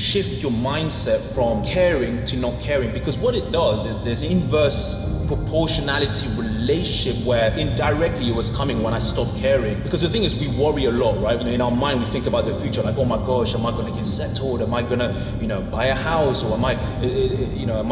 shift your mindset from caring to not caring, because what it does is this inverse proportionality relationship where indirectly it was coming when I stopped caring. Because the thing is, we worry a lot, right? In our mind, we think about the future, like, oh my gosh, am I going to get settled? Am I going to, buy a house? Or am I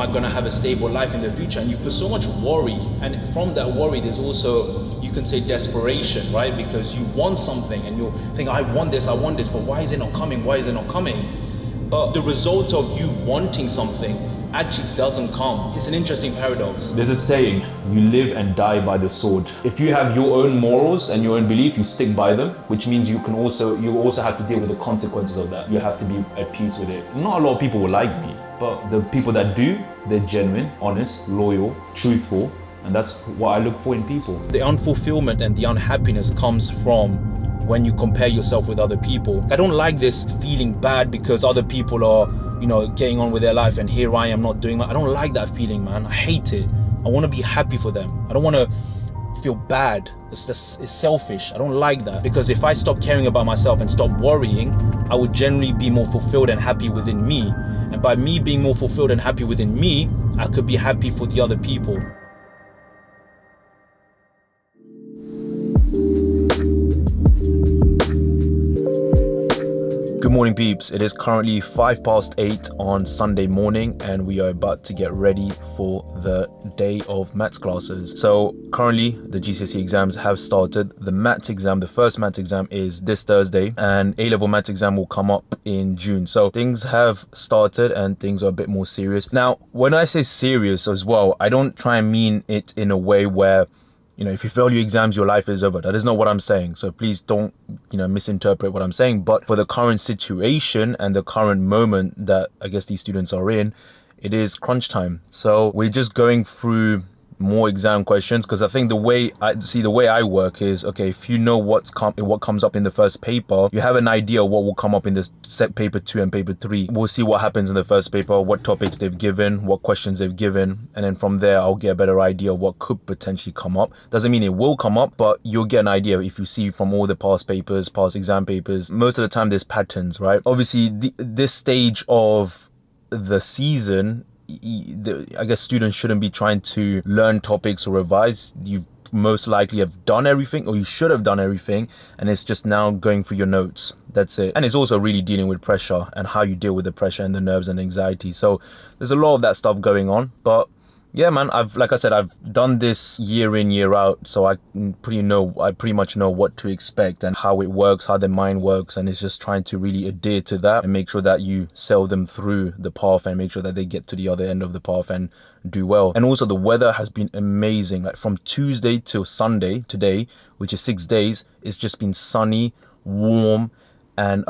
going to have a stable life in the future? And you put so much worry, and from that worry, there's also, you can say, desperation, right? Because you want something and you think, I want this, but why is it not coming? Why is it not coming? But the result of you wanting something actually doesn't come. It's an interesting paradox. There's a saying, you live and die by the sword. If you have your own morals and your own belief, you stick by them, which means you also have to deal with the consequences of that. You have to be at peace with it. Not a lot of people will like me, but the people that do, they're genuine, honest, loyal, truthful, and that's what I look for in people. The unfulfillment and the unhappiness comes from when you compare yourself with other people. I don't like this feeling bad because other people are, getting on with their life and here I am not doing that. I don't like that feeling, man. I hate it. I want to be happy for them. I don't want to feel bad. It's selfish. I don't like that, because if I stop caring about myself and stop worrying, I would generally be more fulfilled and happy within me. And by me being more fulfilled and happy within me, I could be happy for the other people. Good morning, peeps. It is currently 8:05 on Sunday morning, and we are about to get ready for the day of maths classes. So currently the GCSE exams have started. The maths exam, the first maths exam, is this Thursday, and A-level maths exam will come up in June. So things have started and things are a bit more serious. Now, when I say serious as well, I don't try and mean it in a way where, if you fail your exams, your life is over. That is not what I'm saying. So please don't, misinterpret what I'm saying. But for the current situation and the current moment that I guess these students are in, it is crunch time. So we're just going through more exam questions, because I think the way I work is, okay, if you know what comes up in the first paper, you have an idea what will come up in this set paper 2 and paper 3. We'll see what happens in the first paper, what topics they've given, what questions they've given, and then from there I'll get a better idea of what could potentially come up. Doesn't mean it will come up, but you'll get an idea if you see from all the past exam papers. Most of the time there's patterns, right? Obviously this stage of the season, I guess students shouldn't be trying to learn topics or revise. You most likely have done everything, or you should have done everything, and it's just now going through your notes. That's it. And it's also really dealing with pressure and how you deal with the pressure and the nerves and anxiety. So there's a lot of that stuff going on. But yeah, man, I've done this year in, year out, so I pretty much know what to expect and how it works, how the mind works, and it's just trying to really adhere to that and make sure that you sail them through the path and make sure that they get to the other end of the path and do well. And also the weather has been amazing. Like from Tuesday till Sunday, today, which is 6 days, it's just been sunny, warm. And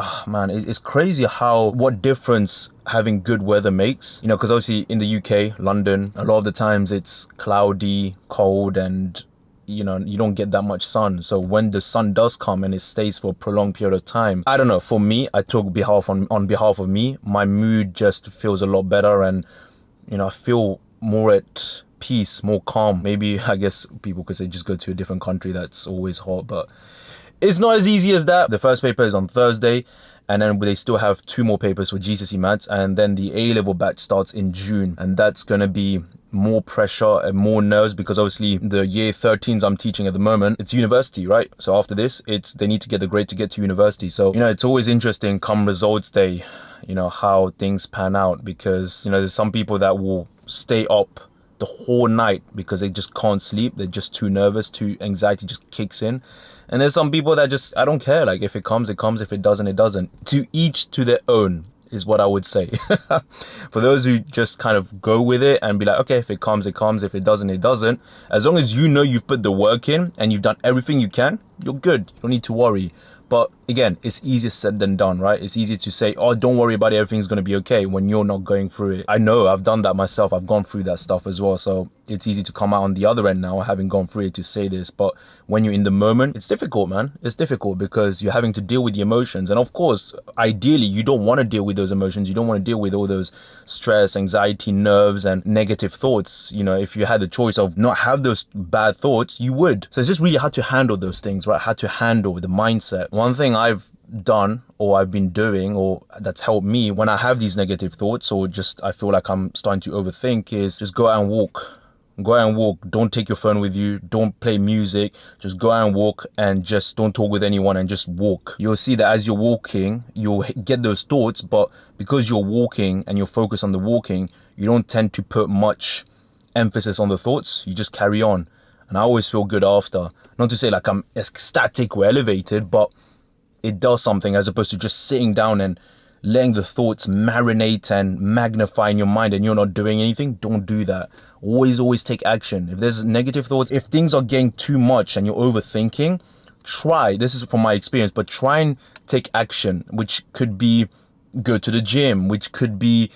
it's crazy what difference having good weather makes, because obviously in the UK, London, a lot of the times it's cloudy, cold, and you don't get that much sun. So when the sun does come and it stays for a prolonged period of time, I don't know, for me, I talk on behalf of me, my mood just feels a lot better, and I feel more at peace, more calm. Maybe I guess people could say just go to a different country that's always hot, but it's not as easy as that. The first paper is on Thursday, and then they still have 2 more papers for GCSE maths, and then the A-level batch starts in June, and that's going to be more pressure and more nerves, because obviously the year 13s I'm teaching at the moment, it's university, right? So after this, they need to get the grade to get to university. So, it's always interesting come results day, how things pan out, because, there's some people that will stay up the whole night because they just can't sleep. They're just too nervous, anxiety just kicks in. And there's some people that just, I don't care. Like if it comes, it comes. If it doesn't, it doesn't. To each to their own is what I would say. For those who just kind of go with it and be like, okay, if it comes, it comes. If it doesn't, it doesn't. As long as you've put the work in and you've done everything you can, you're good. You don't need to worry. But again, it's easier said than done, right? It's easy to say, oh, don't worry about it, everything's going to be okay, when you're not going through it. I know, I've done that myself. I've gone through that stuff as well. So it's easy to come out on the other end now, having gone through it, to say this. But when you're in the moment, it's difficult, man. It's difficult because you're having to deal with the emotions. And of course, ideally, you don't want to deal with those emotions. You don't want to deal with all those stress, anxiety, nerves, and negative thoughts. If you had the choice of not have those bad thoughts, you would. So it's just really how to handle those things, right? How to handle the mindset. One thing I've done or I've been doing or that's helped me when I have these negative thoughts or just I feel like I'm starting to overthink is just go out and walk. Go out and walk. Don't take your phone with you. Don't play music. Just go out and walk and just don't talk with anyone and just walk. You'll see that as you're walking, you'll get those thoughts, but because you're walking and you're focused on the walking, you don't tend to put much emphasis on the thoughts. You just carry on. And I always feel good after. Not to say like I'm ecstatic or elevated, but it does something as opposed to just sitting down and letting the thoughts marinate and magnify in your mind and you're not doing anything. Don't do that. Always take action. If there's negative thoughts, if things are getting too much and you're overthinking, this is from my experience, but try and take action, which could be go to the gym, which could be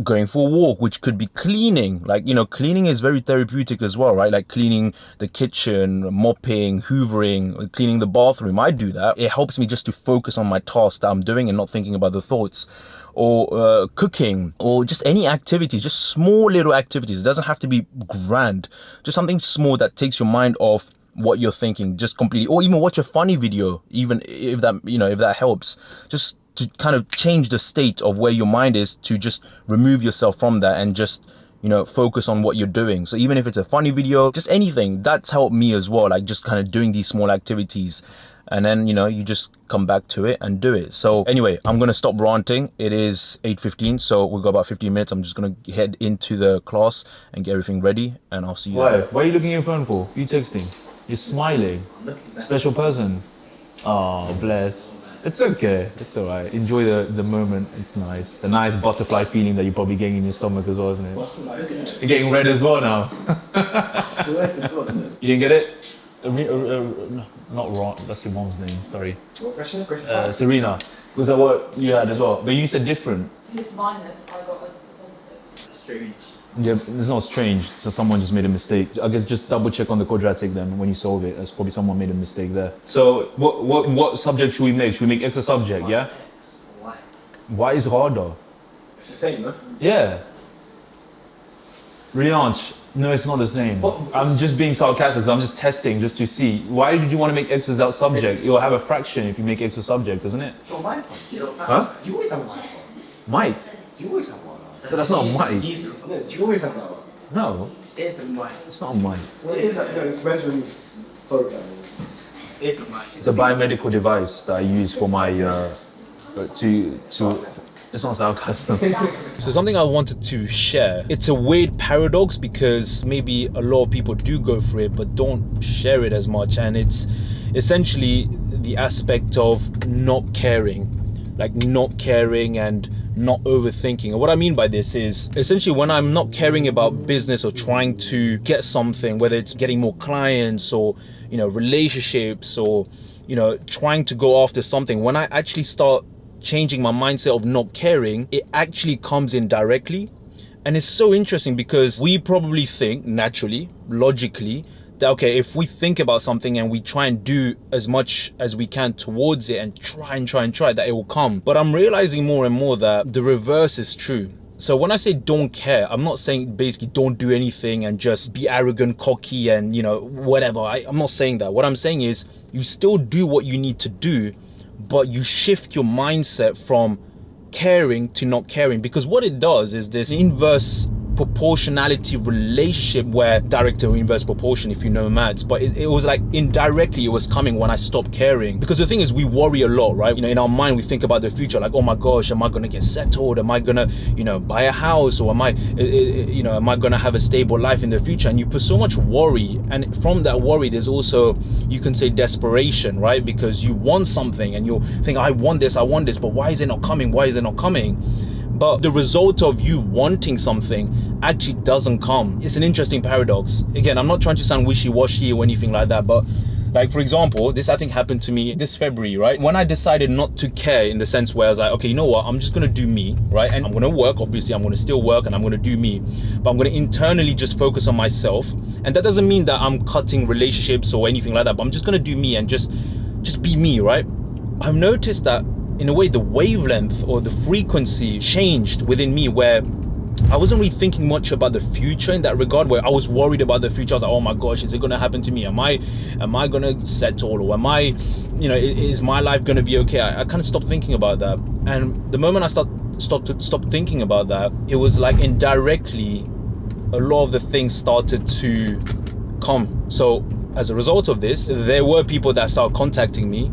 going for a walk, which could be cleaning. Like, cleaning is very therapeutic as well, right? Like cleaning the kitchen, mopping, hoovering, cleaning the bathroom. I do that. It helps me just to focus on my task that I'm doing and not thinking about the thoughts. Or cooking, or just any activities, just small little activities. It doesn't have to be grand. Just something small that takes your mind off what you're thinking just completely. Or even watch a funny video, even if that helps. Just to kind of change the state of where your mind is, to just remove yourself from that and just focus on what you're doing. So even if it's a funny video, just anything, that's helped me as well, like just kind of doing these small activities, and then you just come back to it and do it. So anyway, I'm gonna stop ranting. It is 8:15, so we've got about 15 minutes. I'm just gonna head into the class and get everything ready, and I'll see you there. Why are you looking at your phone for? You texting? You're smiling. Special person. Oh, bless. It's okay. It's all right. Enjoy the moment. It's nice. The nice butterfly feeling that you're probably getting in your stomach as well, isn't it? You're getting red as well now. You didn't get it? Not Ron. That's your mom's name. Sorry. What question? Serena. Was that what you had as well? But you said different. It's minus. I got as the positive. Strange. Yeah, it's not strange. So someone just made a mistake. I guess just double check on the quadratic then when you solve it. That's probably someone made a mistake there. So what subject should we make? Should we make extra subject? Yeah. Why? Why is harder? It's the same, no? Yeah. Rianch, no, it's not the same. I'm just being sarcastic. I'm just testing just to see. Why did you want to make extras out subject? You'll have a fraction if you make extra subject, isn't it? Your mic. Huh? You always have a mic. Mike? You always have one. But that's not a mic. No, you always have that one. No, It's a mic. it's not a mic. Well, it is. No, it's measuring photons. It's a mic. It's a biomedical device that I use for my to. It's not sarcasm. So something I wanted to share, it's a weird paradox because maybe a lot of people do go for it but don't share it as much, and it's essentially the aspect of not caring, and not overthinking. And what I mean by this is essentially when I'm not caring about business or trying to get something, whether it's getting more clients or relationships or trying to go after something, when I actually start changing my mindset of not caring, it actually comes in directly. And it's so interesting because we probably think naturally, logically, that okay, if we think about something and we try and do as much as we can towards it and try, that it will come. But I'm realizing more and more that the reverse is true. So when I say don't care, I'm not saying basically don't do anything and just be arrogant, cocky, and whatever. I'm not saying that. What I'm saying is you still do what you need to do, but you shift your mindset from caring to not caring, because what it does is this inverse proportionality relationship where direct or inverse proportion, if you know maths, but it was like indirectly it was coming when I stopped caring. Because the thing is, we worry a lot, right? In our mind we think about the future, like, oh my gosh, am I gonna get settled? Am I gonna buy a house? Or am I gonna have a stable life in the future? And you put so much worry, and from that worry there's also, you can say, desperation, right? Because you want something and you think, I want this, but why is it not coming? But the result of you wanting something actually doesn't come. It's an interesting paradox. Again, I'm not trying to sound wishy-washy or anything like that, but like, for example, this I think happened to me this February, right? When I decided not to care, in the sense where I was like, okay, you know what? I'm just gonna do me, right? And I'm gonna work, obviously, I'm gonna still work and I'm gonna do me, but I'm gonna internally just focus on myself. And that doesn't mean that I'm cutting relationships or anything like that, but I'm just gonna do me and just be me, right? I've noticed that in a way the wavelength or the frequency changed within me, where I wasn't really thinking much about the future in that regard, where I was worried about the future. I was like, oh my gosh, is it gonna happen to me? Am I gonna settle, or am I, is my life gonna be okay? I kind of stopped thinking about that. And the moment I stopped thinking about that, it was like indirectly a lot of the things started to come. So as a result of this, there were people that started contacting me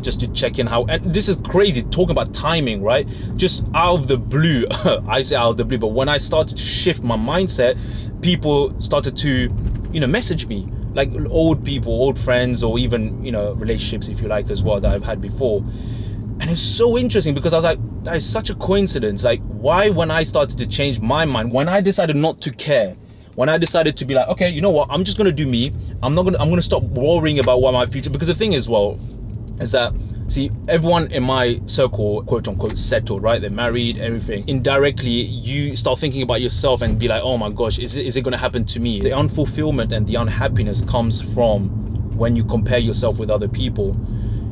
just to check in how, and this is crazy talking about timing, right? Just out of the blue, I say out of the blue, but when I started to shift my mindset, people started to, message me, like old people, old friends, or even, relationships, if you like, as well, that I've had before. And it's so interesting because I was like, that is such a coincidence. Like, why, when I started to change my mind, when I decided not to care, when I decided to be like, okay, you know what, I'm just gonna do me. I'm gonna stop worrying about what my future, because the thing is, well, is that, see, everyone in my circle, quote unquote, settled, right? They're married, everything. Indirectly, you start thinking about yourself and be like, oh my gosh, is it gonna happen to me? The unfulfillment and the unhappiness comes from when you compare yourself with other people.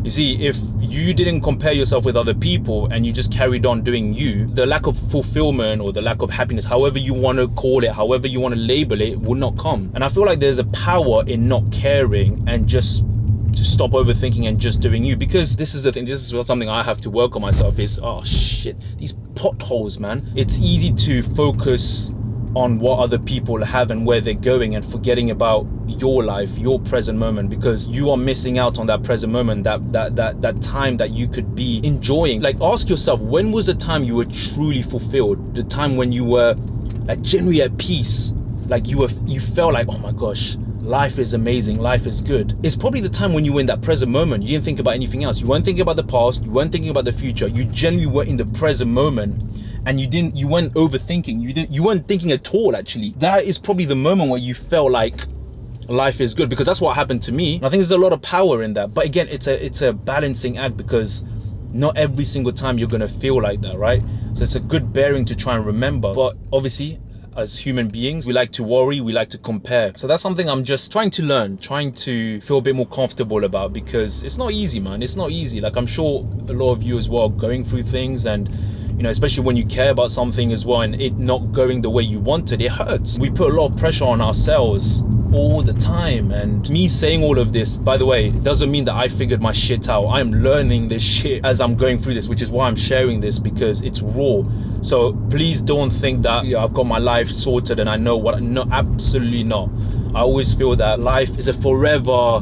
You see, if you didn't compare yourself with other people and you just carried on doing you, the lack of fulfillment or the lack of happiness, however you want to call it, however you want to label it, will not come. And I feel like there's a power in not caring and just to stop overthinking and just doing you. Because this is the thing, this is something I have to work on myself, is, oh shit, these potholes, man. It's easy to focus on what other people have and where they're going, and forgetting about your life, your present moment, because you are missing out on that present moment, that time that you could be enjoying. Like, ask yourself, when was the time you were truly fulfilled? The time when you were like genuinely at peace, like you felt like, oh my gosh, life is amazing, life is good. It's probably the time when you were in that present moment. You didn't think about anything else. You weren't thinking about the past, you weren't thinking about the future. You genuinely were in the present moment, and you weren't overthinking. You weren't thinking at all, actually. That is probably the moment where you felt like life is good, because that's what happened to me. And I think there's a lot of power in that. But again, it's a balancing act, because not every single time you're gonna feel like that, right? So it's a good bearing to try and remember. But obviously, as human beings, we like to worry, we like to compare. So that's something I'm just trying to learn, trying to feel a bit more comfortable about, because it's not easy, man. It's not easy. Like, I'm sure a lot of you as well are going through things, and especially when you care about something as well and it not going the way you wanted, it hurts. We put a lot of pressure on ourselves all the time. And me saying all of this, by the way, doesn't mean that I figured my shit out. I'm learning this shit as I'm going through this, which is why I'm sharing this, because it's raw. So please don't think that I've got my life sorted and I know what. No, absolutely not. I always feel that life is a forever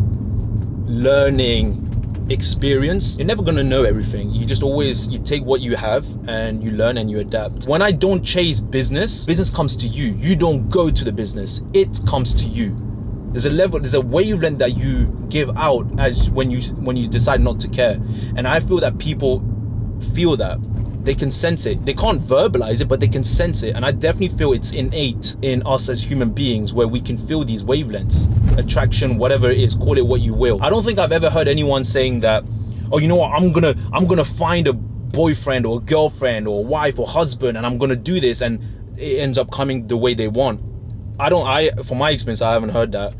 learning experience. You're never gonna know everything. You take what you have and you learn and you adapt. When I don't chase business comes to you. You don't go to the business, it comes to you. There's a wavelength that you give out as when you decide not to care. And I feel that people feel that. They can sense it. They can't verbalize it, but they can sense it. And I definitely feel it's innate in us as human beings, where we can feel these wavelengths, attraction, whatever it is, call it what you will. I don't think I've ever heard anyone saying that, oh, you know what, I'm gonna find a boyfriend or a girlfriend or a wife or husband, and I'm gonna do this, and it ends up coming the way they want. From my experience, I haven't heard that.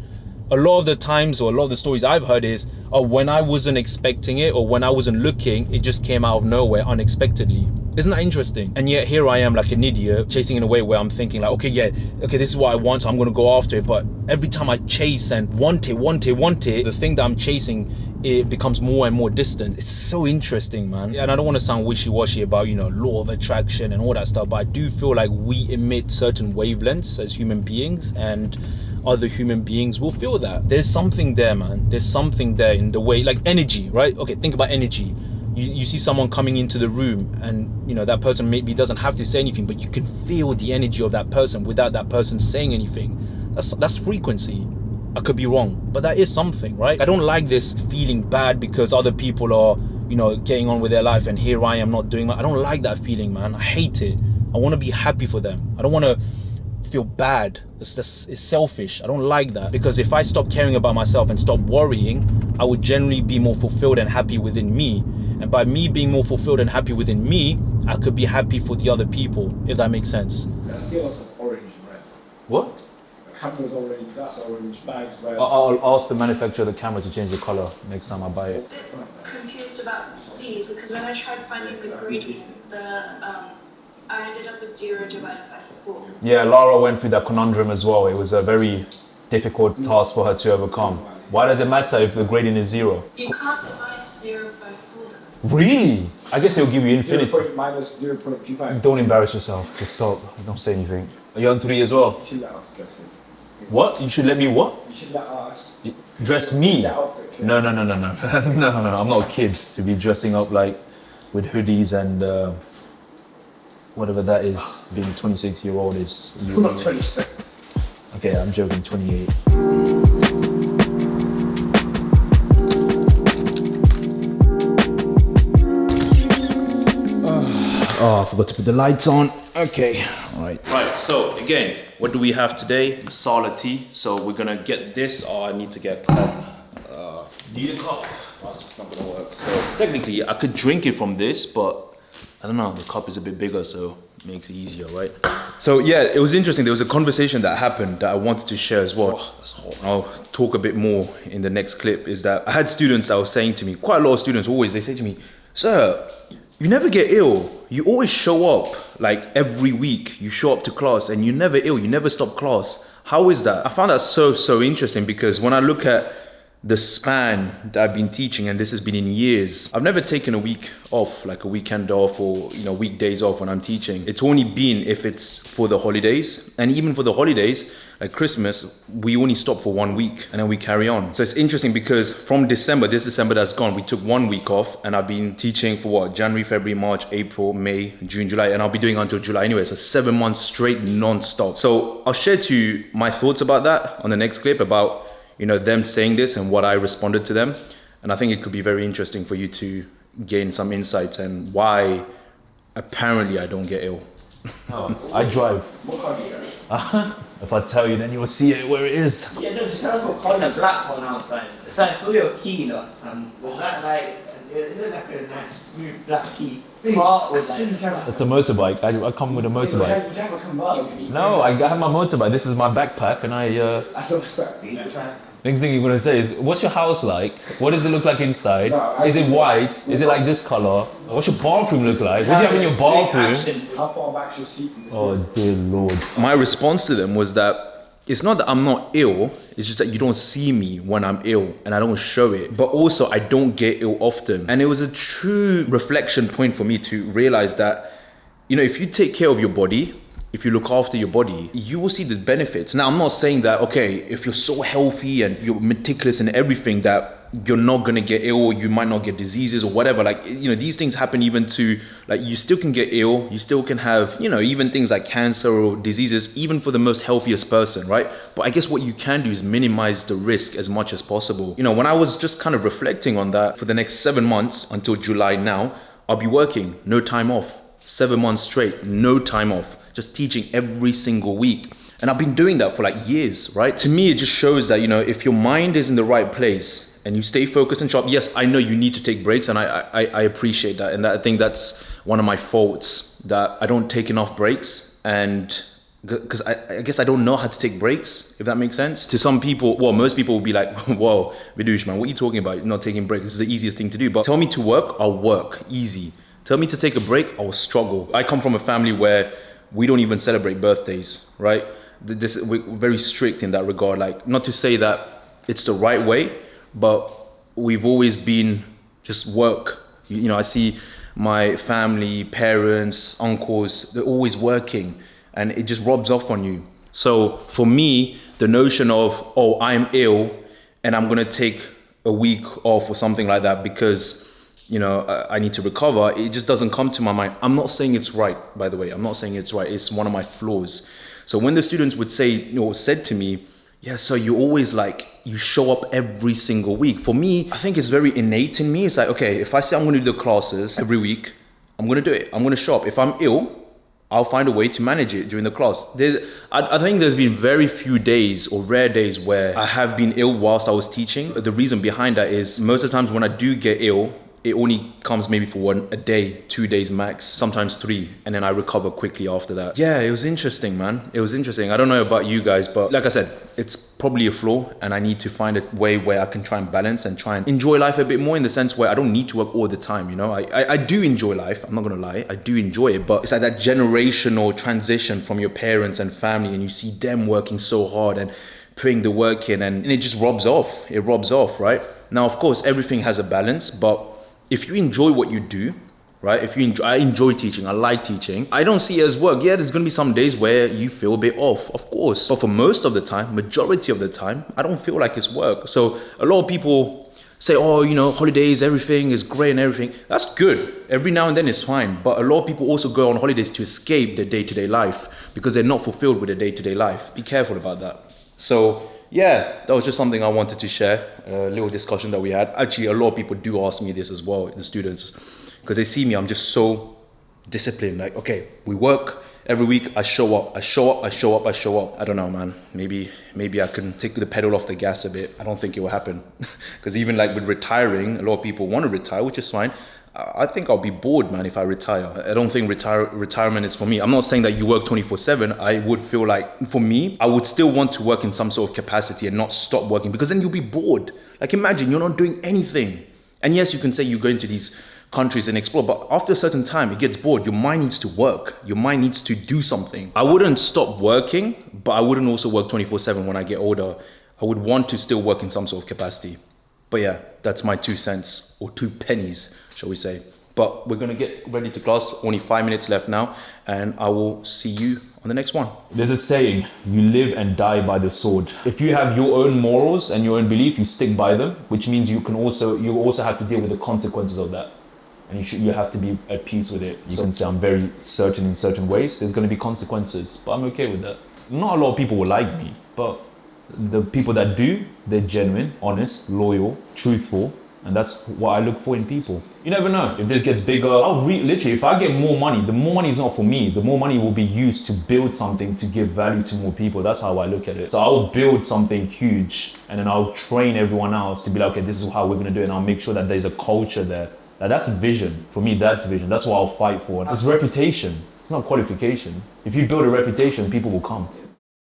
A lot of the times, or a lot of the stories I've heard is, oh, when I wasn't expecting it, or when I wasn't looking, it just came out of nowhere unexpectedly. Isn't that interesting? And yet here I am, like an idiot, chasing in a way where I'm thinking like, okay, this is what I want, so I'm gonna go after it. But every time I chase and want it, the thing that I'm chasing, it becomes more and more distant. It's so interesting, man. And I don't want to sound wishy-washy about, law of attraction and all that stuff, but I do feel like we emit certain wavelengths as human beings, and other human beings will feel that. There's something there, man. There's something there in the way, like energy, right? Okay, think about energy. You see someone coming into the room, and that person maybe doesn't have to say anything, but you can feel the energy of that person without that person saying anything. That's frequency. I could be wrong, but that is something, right? I don't like this feeling bad because other people are, getting on with their life, and here I am not doing that. I don't like that feeling, man. I hate it. I want to be happy for them. I don't want to feel bad. It's selfish. I don't like that, because if I stop caring about myself and stop worrying, I would generally be more fulfilled and happy within me. And by me being more fulfilled and happy within me, I could be happy for the other people, if that makes sense. That's the also orange and red. What? The camera's orange, that's orange, bag's red. I'll ask the manufacturer of the camera to change the color next time I buy it. I'm a bit confused about C, because when I tried finding the grade, I ended up put 0 divided by 4. Yeah, Lara went through that conundrum as well. It was a very difficult task for her to overcome. Why does it matter if the gradient is 0? You can't divide 0 by 4. Really? I guess it'll give you infinity. 0. minus 0.25. Don't embarrass yourself. Just stop. Don't say anything. Are you on 3 as well? You should let us guess it. What? You should let me what? You should let us. Dress me? The outfit. No. No, I'm not a kid to be dressing up like with hoodies and whatever that is. Being a 26-year-old is. We're not 26. Okay, I'm joking. 28. Oh, I forgot to put the lights on. Okay, all right. Right, so again, what do we have today? Masala tea. So we're gonna get this. Oh, I need to get a cup. Need a cup. Oh, it's just not gonna work. So technically, I could drink it from this, but I don't know. The cup is a bit bigger, so it makes it easier, right? So yeah, it was interesting. There was a conversation that happened that I wanted to share as well. Oh, that's hot. I'll talk a bit more in the next clip. Is that I had students that were saying to me, quite a lot of students always, they say to me, "Sir, you never get ill. You always show up like every week. You show up to class and you're never ill. You never stop class. How is that?" I found that so interesting because when I look at the span that I've been teaching, and this has been in years, I've never taken a week off, like a weekend off or, you know, weekdays off when I'm teaching. It's only been if it's for the holidays. And even for the holidays, like Christmas, we only stop for 1 week and then we carry on. So it's interesting because from December, this December that's gone, we took 1 week off and I've been teaching for what? January, February, March, April, May, June, July, and I'll be doing until July anyway. So 7 months straight non-stop. So I'll share to you my thoughts about that on the next clip about, you know, them saying this and what I responded to them. And I think it could be very interesting for you to gain some insights and why apparently I don't get ill. I drive. What car do you drive? If I tell you, then you will see it where it is. Yeah, no, just tell us what colour. It's a black one outside. It's like, saw your key last time. Was that like, it looked like a nice smooth black key? Part was like, It's a motorbike. I come with a motorbike. You drive a Convertible. No, I have my motorbike. This is my backpack, and I. I saw that. Next thing you're gonna say is, "What's your house like? What does it look like inside? Is it white? Is it like this color? What's your bathroom look like? What do you have in your bathroom?" How far back's your seat in this Oh dear Lord! My response to them was that it's not that I'm not ill, it's just that you don't see me when I'm ill and I don't show it. But also I don't get ill often. And it was a true reflection point for me to realize that, you know, if you take care of your body, if you look after your body, you will see the benefits. Now, I'm not saying that, okay, if you're so healthy and you're meticulous in everything that you're not gonna get ill or you might not get diseases or whatever. Like, you know, these things happen even to, like, you still can get ill, you still can have, you know, even things like cancer or diseases, even for the most healthiest person, right? But I guess what you can do is minimize the risk as much as possible. You know, when I was just kind of reflecting on that, for the next 7 months until July now, I'll be working, no time off. 7 months straight, no time off, just teaching every single week. And I've been doing that for like years, right? To me, it just shows that, you know, if your mind is in the right place and you stay focused and sharp, yes, I know you need to take breaks and I appreciate that. And I think that's one of my faults, that I don't take enough breaks, and because I guess I don't know how to take breaks, if that makes sense. To some people, well, most people will be like, whoa, Vidush, man, what are you talking about? You're not taking breaks. This is the easiest thing to do. But tell me to work, I'll work, easy. Tell me to take a break, I'll struggle. I come from a family where we don't even celebrate birthdays, right? We're very strict in that regard. Like, not to say that it's the right way, but we've always been just work. You know, I see my family, parents, uncles, they're always working, and it just rubs off on you. So for me, the notion of, oh, I'm ill and I'm gonna take a week off or something like that because, you know, I need to recover, it just doesn't come to my mind. I'm not saying it's right, by the way. I'm not saying it's right. It's one of my flaws. So when the students would say, you know, said to me, yeah, so you always like, you show up every single week. For me, I think it's very innate in me. It's like, okay, if I say I'm gonna do the classes every week, I'm gonna do it. I'm gonna show up. If I'm ill, I'll find a way to manage it during the class. I think there's been very few days or rare days where I have been ill whilst I was teaching. The reason behind that is most of the times when I do get ill, it only comes maybe for a day, 2 days max, sometimes 3, and then I recover quickly after that. Yeah, it was interesting, man. It was interesting. I don't know about you guys, but like I said, it's probably a flaw, and I need to find a way where I can try and balance and try and enjoy life a bit more, in the sense where I don't need to work all the time, you know? I do enjoy life, I'm not gonna lie, I do enjoy it, but it's like that generational transition from your parents and family, and you see them working so hard and putting the work in, and it just robs off. It robs off, right? Now, of course, everything has a balance, but if you enjoy what you do, right? I enjoy teaching, I like teaching. I don't see it as work. Yeah, there's gonna be some days where you feel a bit off, of course. But for most of the time, majority of the time, I don't feel like it's work. So a lot of people say, oh, you know, holidays, everything is great and everything. That's good. Every now and then it's fine. But a lot of people also go on holidays to escape their day-to-day life because they're not fulfilled with their day-to-day life. Be careful about that. So yeah, that was just something I wanted to share, a little discussion that we had. Actually, a lot of people do ask me this as well, the students, because they see me, I'm just so disciplined. Like, okay, we work every week, I show up. I don't know, man. Maybe I can take the pedal off the gas a bit. I don't think it will happen. Because even like with retiring, a lot of people want to retire, which is fine. I think I'll be bored, man, if I retire. I don't think retirement is for me. I'm not saying that you work 24/7. I would feel like, for me, I would still want to work in some sort of capacity and not stop working, because then you'll be bored. Like, imagine you're not doing anything. And yes, you can say you go into these countries and explore, but after a certain time, it gets bored. Your mind needs to work. Your mind needs to do something. I wouldn't stop working, but I wouldn't also work 24/7 when I get older. I would want to still work in some sort of capacity. But yeah, that's my 2 cents, or 2 pennies, shall we say. But we're gonna get ready to class, only 5 minutes left now, and I will see you on the next one. There's a saying, you live and die by the sword. If you have your own morals and your own belief, you stick by them, which means you also have to deal with the consequences of that. And you have to be at peace with it. You can say, I'm very certain in certain ways, there's gonna be consequences, but I'm okay with that. Not a lot of people will like me, but the people that do, they're genuine, honest, loyal, truthful, and that's what I look for in people. You never know, if this gets bigger, literally, if I get more money, the more money is not for me, the more money will be used to build something to give value to more people. That's how I look at it. So I'll build something huge, and then I'll train everyone else to be like, okay, this is how we're gonna do it, and I'll make sure that there's a culture there. That's vision. For me, that's vision. That's what I'll fight for. It's reputation. It's not qualification. If you build a reputation, people will come.